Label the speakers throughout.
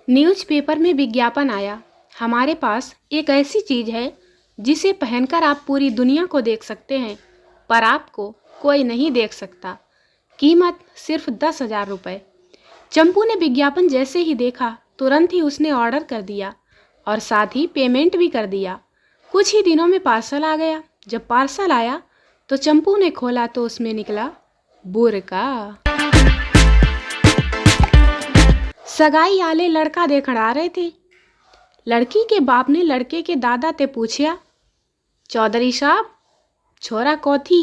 Speaker 1: Newspaper में विज्ञापन आया। हमारे पास एक ऐसी चीज़ है जिसे पहनकर आप पूरी दुनिया को देख सकते हैं, पर आपको कोई नहीं देख सकता। कीमत सिर्फ 10,000 रुपये। चंपू ने विज्ञापन जैसे ही देखा तुरंत ही उसने ऑर्डर कर दिया और साथ ही पेमेंट भी कर दिया। कुछ ही दिनों में पार्सल आ गया। जब पार्सल आया तो चंपू ने खोला तो उसमें निकला बुर्का। सगाई आले लड़का देखण आ रहे थे। लड़की के बाप ने लड़के के दादा ते पूछया, चौधरी साहब छोरा कौथी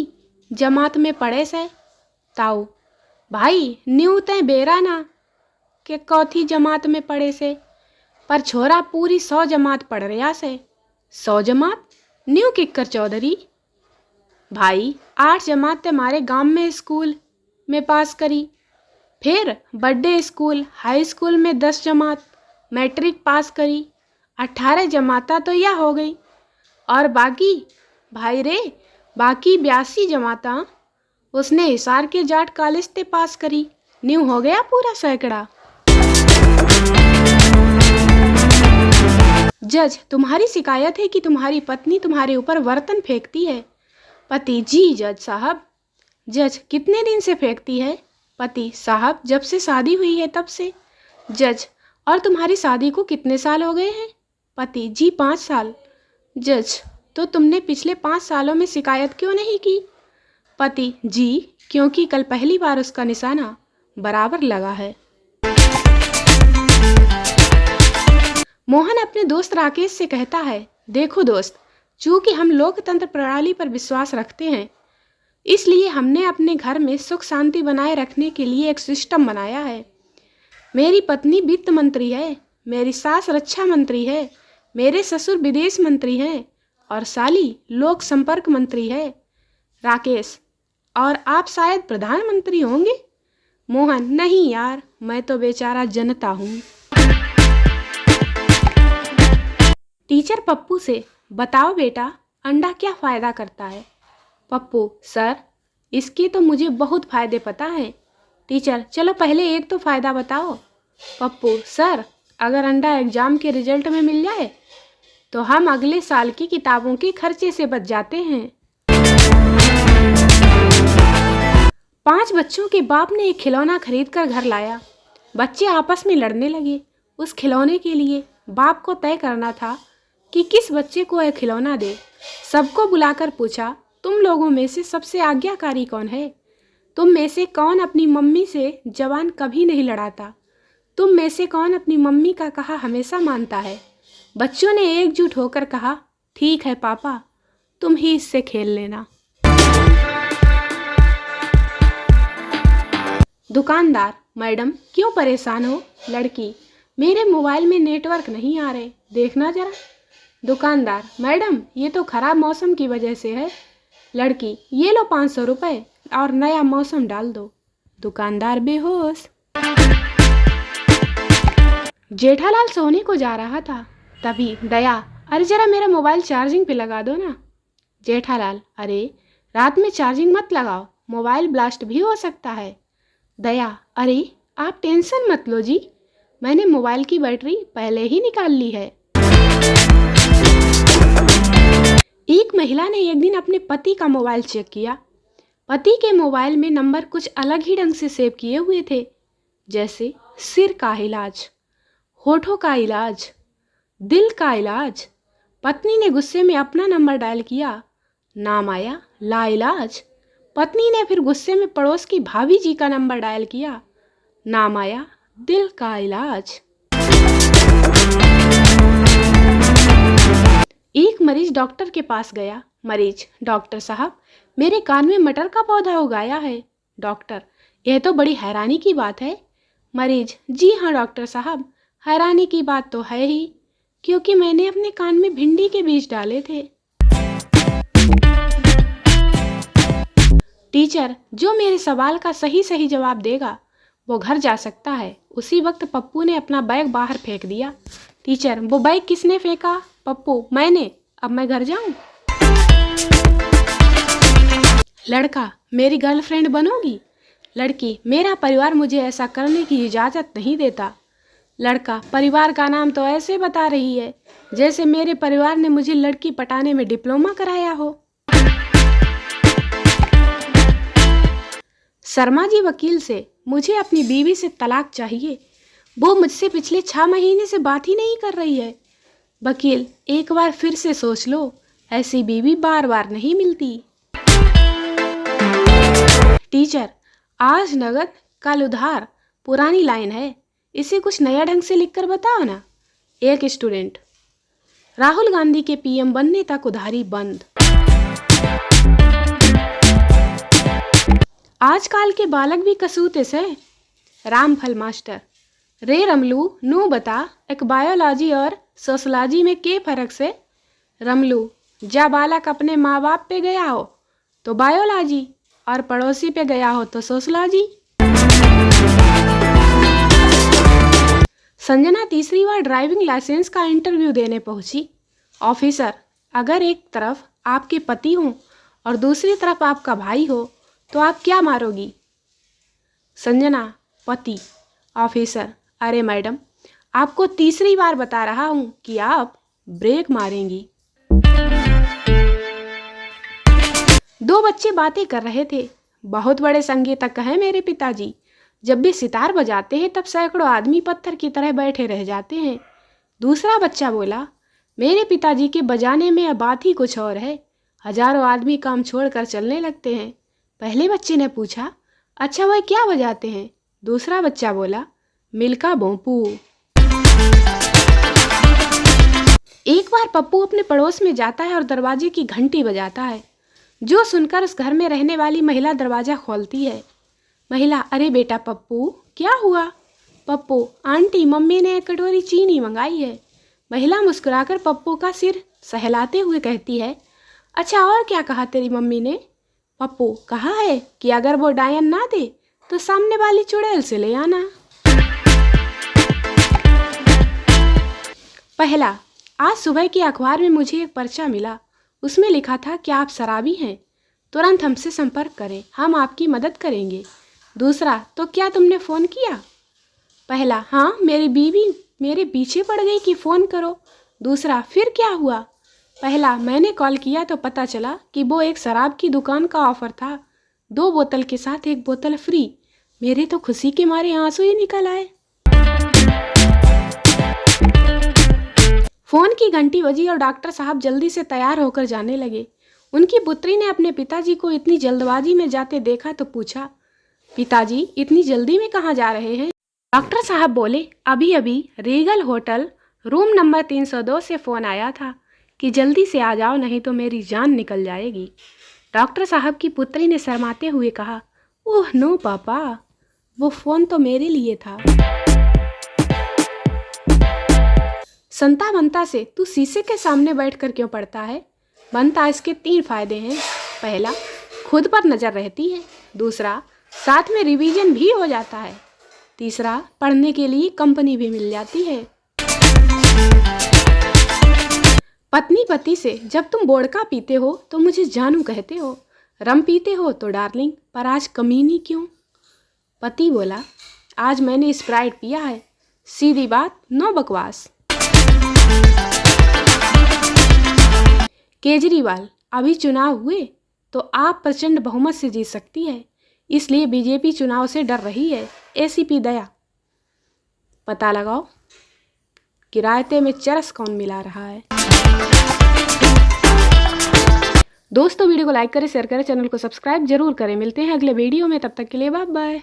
Speaker 1: जमात में पढ़े से? ताऊ, भाई न्यू ते बेरा ना के कौथी जमात में पढ़े से, पर छोरा पूरी 100 जमात पढ़ रहा से। 100 जमात न्यू किक्कर चौधरी? भाई 8 जमात ते मारे गांव में स्कूल में पास करी, फिर बड़े स्कूल हाई स्कूल में 10 जमात मैट्रिक पास करी, 18 जमाता तो यह हो गई। और बाकी भाई रे बाकी 82 जमाता उसने हिसार के जाट कॉलेज ते पास करी। न्यू हो गया पूरा सैकड़ा। जज, तुम्हारी शिकायत है कि तुम्हारी पत्नी तुम्हारे ऊपर बर्तन फेंकती है। पति, जी जज साहब। जज, कितने दिन से फेंकती है? पति, साहब जब से शादी हुई है तब से। जज, और तुम्हारी शादी को कितने साल हो गए हैं? पति, जी 5 साल। जज, तो तुमने पिछले 5 सालों में शिकायत क्यों नहीं की? पति, जी क्योंकि कल पहली बार उसका निशाना बराबर लगा है। मोहन अपने दोस्त राकेश से कहता है, देखो दोस्त, चूंकि हम लोकतंत्र प्रणाली पर विश्वास रखते हैं, इसलिए हमने अपने घर में सुख शांति बनाए रखने के लिए एक सिस्टम बनाया है। मेरी पत्नी वित्त मंत्री है, मेरी सास रक्षा मंत्री है, मेरे ससुर विदेश मंत्री हैं और साली लोक संपर्क मंत्री है। राकेश, और आप शायद प्रधानमंत्री होंगे? मोहन, नहीं यार, मैं तो बेचारा जनता हूँ। टीचर पप्पू से, बताओ बेटा अंडा क्या फ़ायदा करता है? पप्पू, सर इसके तो मुझे बहुत फ़ायदे पता हैं। टीचर, चलो पहले एक तो फ़ायदा बताओ। पप्पू, सर अगर अंडा एग्ज़ाम के रिजल्ट में मिल जाए तो हम अगले साल की किताबों के खर्चे से बच जाते हैं। 5 बच्चों के बाप ने एक खिलौना खरीद कर घर लाया। बच्चे आपस में लड़ने लगे। उस खिलौने के लिए बाप को तय करना था कि किस बच्चे को यह खिलौना दे। सबको बुलाकर पूछा, तुम लोगों में से सबसे आज्ञाकारी कौन है? तुम में से कौन अपनी मम्मी से जबान कभी नहीं लड़ाता? तुम में से कौन अपनी मम्मी का कहा हमेशा मानता है? बच्चों ने एकजुट होकर कहा, ठीक है पापा, तुम ही इससे खेल लेना। दुकानदार, मैडम क्यों परेशान हो? लड़की, मेरे मोबाइल में नेटवर्क नहीं आ रहे, देखना जरा। दुकानदार, मैडम ये तो खराब मौसम की वजह से है। लड़की, ये लो 500 रुपये और नया मौसम डाल दो। दुकानदार बेहोश। जेठालाल सोने को जा रहा था, तभी दया, अरे जरा मेरा मोबाइल चार्जिंग पे लगा दो ना। जेठालाल, अरे रात में चार्जिंग मत लगाओ, मोबाइल ब्लास्ट भी हो सकता है। दया, अरे आप टेंशन मत लो जी, मैंने मोबाइल की बैटरी पहले ही निकाल ली है। एक महिला ने एक दिन अपने पति का मोबाइल चेक किया। पति के मोबाइल में नंबर कुछ अलग ही ढंग से सेव किए हुए थे, जैसे सिर का इलाज, होठों का इलाज, दिल का इलाज। पत्नी ने गुस्से में अपना नंबर डायल किया, नाम आया लाइलाज। पत्नी ने फिर गुस्से में पड़ोस की भाभी जी का नंबर डायल किया, नाम आया दिल का इलाज। एक मरीज डॉक्टर के पास गया। मरीज, डॉक्टर साहब मेरे कान में मटर का पौधा उगाया है। डॉक्टर, यह तो बड़ी हैरानी की बात है। मरीज, जी हाँ डॉक्टर साहब, हैरानी की बात तो है ही, क्योंकि मैंने अपने कान में भिंडी के बीज डाले थे। टीचर, जो मेरे सवाल का सही सही जवाब देगा वो घर जा सकता है। उसी वक्त पप्पू ने अपना बैग बाहर फेंक दिया। टीचर, वो बैग किसने फेंका? पप्पू, मैंने। अब मैं घर जाऊं? लड़का, मेरी गर्लफ्रेंड बनोगी? लड़की, मेरा परिवार मुझे ऐसा करने की इजाज़त नहीं देता। लड़का, परिवार का नाम तो ऐसे बता रही है जैसे मेरे परिवार ने मुझे लड़की पटाने में डिप्लोमा कराया हो। शर्मा जी वकील से, मुझे अपनी बीवी से तलाक चाहिए। वो मुझसे पिछले 6 महीने से बात ही नहीं कर रही है। वकील, एक बार फिर से सोच लो, ऐसी बीवी बार बार नहीं मिलती। टीचर, आज नगद कल उधार पुरानी लाइन है, इसे कुछ नया ढंग से लिखकर बताओ ना। एक स्टूडेंट, राहुल गांधी के पीएम बनने तक उधारी बंद। आजकल के बालक भी कसूते से। रामफल मास्टर, रे रमलू नो बता, एक बायोलॉजी और सोशलॉजी में के फर्क से। रमलू, जब बालक अपने माँ बाप पे गया हो तो बायोलॉजी और पड़ोसी पे गया हो तो सोशलॉजी। संजना तीसरी बार ड्राइविंग लाइसेंस का इंटरव्यू देने पहुंची। ऑफिसर, अगर एक तरफ आपके पति हों और दूसरी तरफ आपका भाई हो तो आप क्या मारोगी? संजना, पति। ऑफिसर, अरे मैडम, आपको तीसरी बार बता रहा हूं कि आप ब्रेक मारेंगी। दो बच्चे बातें कर रहे थे। बहुत बड़े संगीतज्ञ हैं मेरे पिताजी। जब भी सितार बजाते हैं तब सैकड़ों आदमी पत्थर की तरह बैठे रह जाते हैं। दूसरा बच्चा बोला, मेरे पिताजी के बजाने में बात ही कुछ और है। हजारों आदमी काम छोड़कर चलने लगते हैं। पहले बच्चे ने पूछा, अच्छा वह क्या बजाते हैं? दूसरा बच्चा बोला, मिल्का भोंपू। एक बार पप्पू अपने पड़ोस में जाता है और दरवाजे की घंटी बजाता है, जो सुनकर उस घर में रहने वाली महिला दरवाजा खोलती है। महिला, अरे बेटा पप्पू, क्या हुआ? पप्पू, आंटी, मम्मी ने एक कटोरी चीनी मंगाई है। महिला मुस्कुराकर पप्पू का सिर सहलाते हुए कहती है, अच्छा और क्या कहा तेरी मम्मी ने? पप्पू, कहा है कि अगर वो डायन ना दे तो सामने वाली चुड़ैल से ले आना। पहला, आज सुबह के अखबार में मुझे एक पर्चा मिला। उसमें लिखा था कि आप शराबी हैं, तुरंत हमसे संपर्क करें, हम आपकी मदद करेंगे। दूसरा, तो क्या तुमने फ़ोन किया? पहला, हाँ, मेरी बीवी मेरे पीछे पड़ गई कि फ़ोन करो। दूसरा, फिर क्या हुआ? पहला, मैंने कॉल किया तो पता चला कि वो एक शराब की दुकान का ऑफ़र था, 2 बोतल के साथ 1 बोतल फ्री। मेरे तो खुशी के मारे आंसू ही निकल आए। फ़ोन की घंटी बजी और डॉक्टर साहब जल्दी से तैयार होकर जाने लगे। उनकी पुत्री ने अपने पिताजी को इतनी जल्दबाजी में जाते देखा तो पूछा, पिताजी इतनी जल्दी में कहाँ जा रहे हैं? डॉक्टर साहब बोले, अभी अभी रीगल होटल रूम नंबर 302 से फ़ोन आया था कि जल्दी से आ जाओ नहीं तो मेरी जान निकल जाएगी। डॉक्टर साहब की पुत्री ने शर्माते हुए कहा, ओह नो पापा, वो फ़ोन तो मेरे लिए था। संता बनता से तू शीशे के सामने बैठकर क्यों पढ़ता है? बनता, इसके 3 फायदे हैं। पहला, खुद पर नज़र रहती है। दूसरा, साथ में रिवीजन भी हो जाता है। तीसरा, पढ़ने के लिए कंपनी भी मिल जाती है। पत्नी पति से, जब तुम वोडका पीते हो तो मुझे जानू कहते हो, रम पीते हो तो डार्लिंग, पर आज कमीनी क्यों? पति बोला, आज मैंने स्प्राइट पिया है, सीधी बात, नो बकवास। केजरीवाल, अभी चुनाव हुए तो आप प्रचंड बहुमत से जीत सकती है, इसलिए बीजेपी चुनाव से डर रही है। एसीपी दया, पता लगाओ कि रायते में चरस कौन मिला रहा है। दोस्तों, वीडियो को लाइक करें, शेयर करें, चैनल को सब्सक्राइब जरूर करें। मिलते हैं अगले वीडियो में, तब तक के लिए बाय बाय।